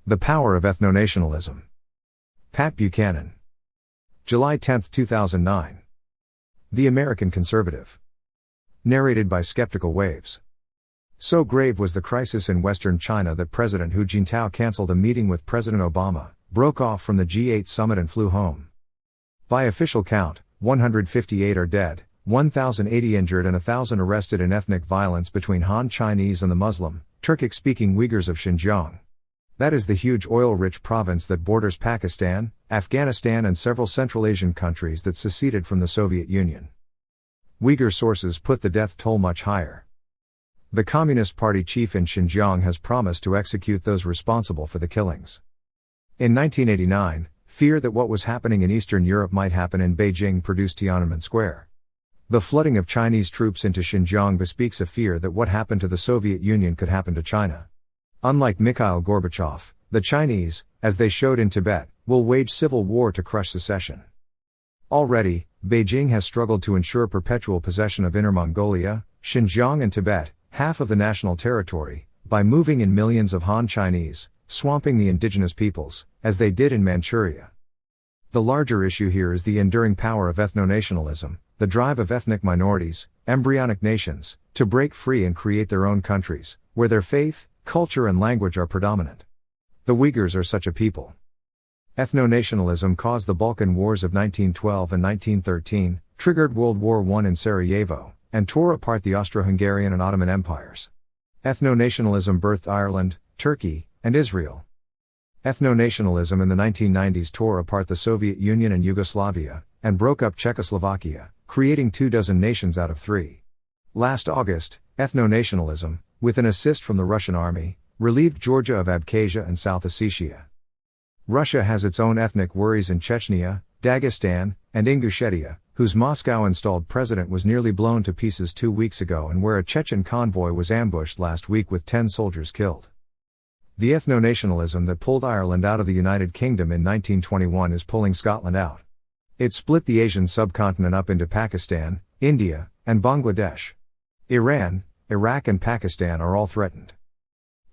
The Power of Ethnonationalism. Pat Buchanan. July 10, 2009. The American Conservative. Narrated by Skeptical Waves. So grave was the crisis in Western China that President Hu Jintao canceled a meeting with President Obama, broke off from the G8 summit and flew home. By official count, 158 are dead, 1,080 injured and 1,000 arrested in ethnic violence between Han Chinese and the Muslim, Turkic-speaking Uyghurs of Xinjiang. That is the huge oil-rich province that borders Pakistan, Afghanistan and several Central Asian countries that seceded from the Soviet Union. Uyghur sources put the death toll much higher. The Communist Party chief in Xinjiang has promised to execute those responsible for the killings. In 1989, fear that what was happening in Eastern Europe might happen in Beijing produced Tiananmen Square. The flooding of Chinese troops into Xinjiang bespeaks a fear that what happened to the Soviet Union could happen to China. Unlike Mikhail Gorbachev, the Chinese, as they showed in Tibet, will wage civil war to crush secession. Already, Beijing has struggled to ensure perpetual possession of Inner Mongolia, Xinjiang and Tibet, half of the national territory, by moving in millions of Han Chinese, swamping the indigenous peoples, as they did in Manchuria. The larger issue here is the enduring power of ethnonationalism, the drive of ethnic minorities, embryonic nations, to break free and create their own countries, where their faith, culture and language are predominant. The Uyghurs are such a people. Ethnonationalism caused the Balkan Wars of 1912 and 1913, triggered World War I in Sarajevo, and tore apart the Austro-Hungarian and Ottoman empires. Ethnonationalism birthed Ireland, Turkey, and Israel. Ethnonationalism in the 1990s tore apart the Soviet Union and Yugoslavia, and broke up Czechoslovakia, creating 24 nations out of 3. Last August, ethnonationalism, with an assist from the Russian army, relieved Georgia of Abkhazia and South Ossetia. Russia has its own ethnic worries in Chechnya, Dagestan, and Ingushetia, whose Moscow-installed president was nearly blown to pieces 2 weeks ago and where a Chechen convoy was ambushed last week with 10 soldiers killed. The ethnonationalism that pulled Ireland out of the United Kingdom in 1921 is pulling Scotland out. It split the Asian subcontinent up into Pakistan, India, and Bangladesh. Iran, Iraq and Pakistan are all threatened.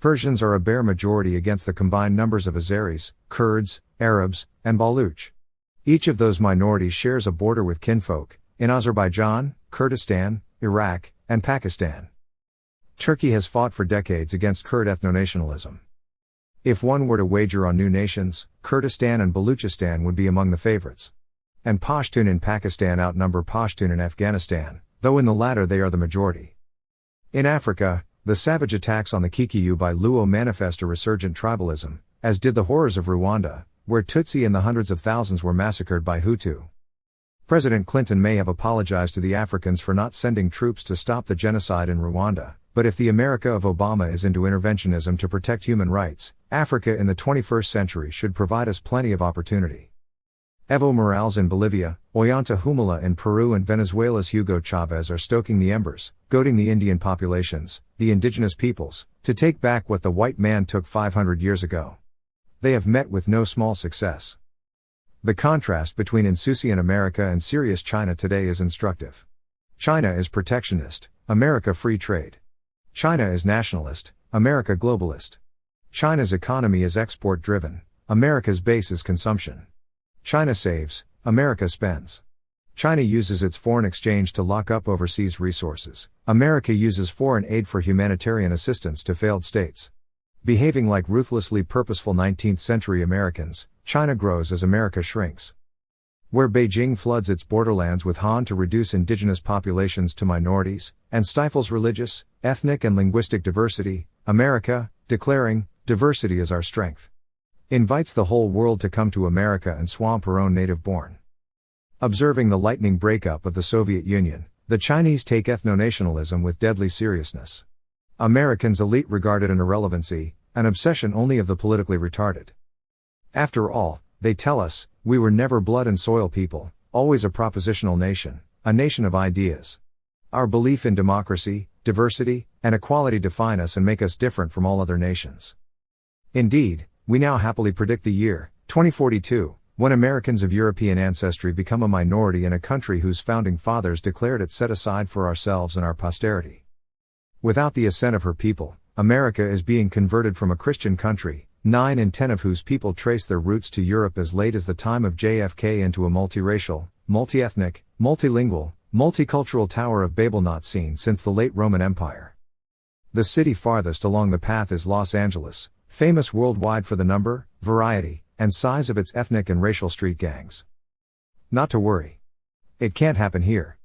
Persians are a bare majority against the combined numbers of Azeris, Kurds, Arabs, and Baluch. Each of those minorities shares a border with kinfolk, in Azerbaijan, Kurdistan, Iraq, and Pakistan. Turkey has fought for decades against Kurd ethnonationalism. If one were to wager on new nations, Kurdistan and Baluchistan would be among the favorites. And Pashtun in Pakistan outnumber Pashtun in Afghanistan, though in the latter they are the majority. In Africa, the savage attacks on the Kikiyu by Luo manifest a resurgent tribalism, as did the horrors of Rwanda, where Tutsi and the hundreds of thousands were massacred by Hutu. President Clinton may have apologized to the Africans for not sending troops to stop the genocide in Rwanda, but if the America of Obama is into interventionism to protect human rights, Africa in the 21st century should provide us plenty of opportunity. Evo Morales in Bolivia, Ollanta Humala in Peru and Venezuela's Hugo Chavez are stoking the embers, goading the Indian populations, the indigenous peoples, to take back what the white man took 500 years ago. They have met with no small success. The contrast between insouciant America and serious China today is instructive. China is protectionist, America free trade. China is nationalist, America globalist. China's economy is export-driven, America's base is consumption. China saves, America spends. China uses its foreign exchange to lock up overseas resources, America uses foreign aid for humanitarian assistance to failed states. Behaving like ruthlessly purposeful 19th century Americans, China grows as America shrinks. Where Beijing floods its borderlands with Han to reduce indigenous populations to minorities, and stifles religious, ethnic and linguistic diversity, America, declaring, diversity is our strength, invites the whole world to come to America and swamp her own native-born. Observing the lightning breakup of the Soviet Union, the Chinese take ethnonationalism with deadly seriousness. Americans' elite regard it an irrelevancy, an obsession only of the politically retarded. After all, they tell us, we were never blood and soil people, always a propositional nation, a nation of ideas. Our belief in democracy, diversity, and equality define us and make us different from all other nations. Indeed, we now happily predict the year, 2042, when Americans of European ancestry become a minority in a country whose founding fathers declared it set aside for ourselves and our posterity. Without the assent of her people, America is being converted from a Christian country, 9 in 10 of whose people trace their roots to Europe as late as the time of JFK into a multiracial, multi-ethnic, multilingual, multicultural Tower of Babel not seen since the late Roman Empire. The city farthest along the path is Los Angeles, famous worldwide for the number, variety, and size of its ethnic and racial street gangs. Not to worry. It can't happen here.